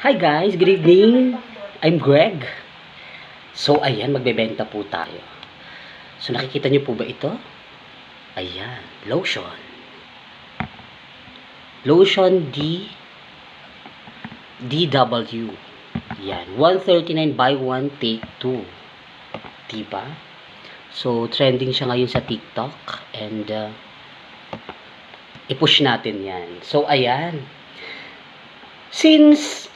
Hi guys, good evening. I'm Greg. So ayan, magbebenta po tayo. So nakikita niyo po ba ito? Ayan, lotion. Lotion DW. Yan, 139 buy 1 take 2. Diba? So trending siya ngayon sa TikTok and i-push natin yan. So ayan. Since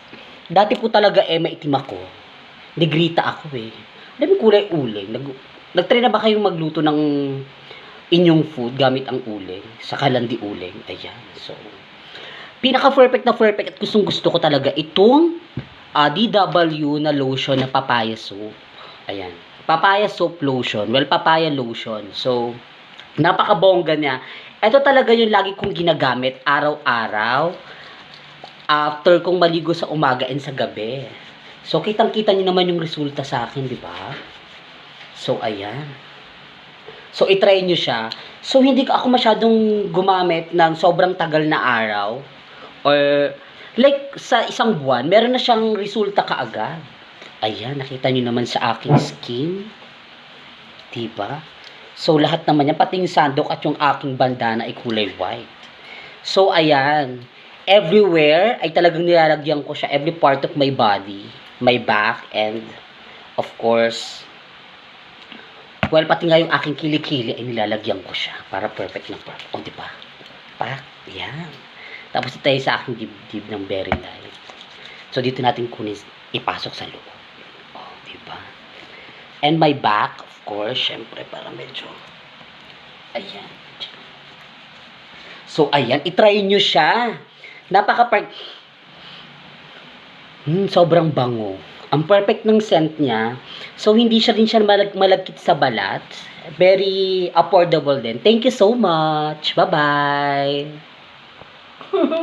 dati po talaga maitim ako, negrita ako eh. Dami kulay uling. Nag-try na ba kayong magluto ng inyong food gamit ang uling? Sa kalandi uling. Ayan. So, pinaka-perfect na perfect at gustong gusto ko talaga itong DW na lotion na papaya soap. Ayan. Papaya soap lotion. Well, papaya lotion. So, napakabongga niya. Ito talaga yung lagi kong ginagamit araw-araw after kong maligo sa umaga and sa gabi. So, kitang-kita niyo naman yung resulta sa akin, di ba? So, ayan. So, itry niyo siya. So, hindi ako masyadong gumamit ng sobrang tagal na araw. Or, like, sa isang buwan, meron na siyang resulta kaagad. Ayan, nakita niyo naman sa aking skin. Diba? So, lahat naman yan, pati yung sandok at yung aking bandana ay kulay white. So, ayan. Everywhere ay talagang nilalagyan ko siya, every part of my body, my back, and of course, well, pati nga yung aking kilikili ay nilalagyan ko siya para perfect na perfect. O, diba? Pak, yan. Tapos tayo sa aking dibdib ng very light. So, dito natin kunin, ipasok sa loob. O, diba? And my back, of course, syempre, para medyo, ayan. So, ayan, itry nyo siya. Sobrang bango. Ang perfect ng scent niya. So, hindi siya rin siya malagkit sa balat. Very affordable din. Thank you so much. Bye-bye.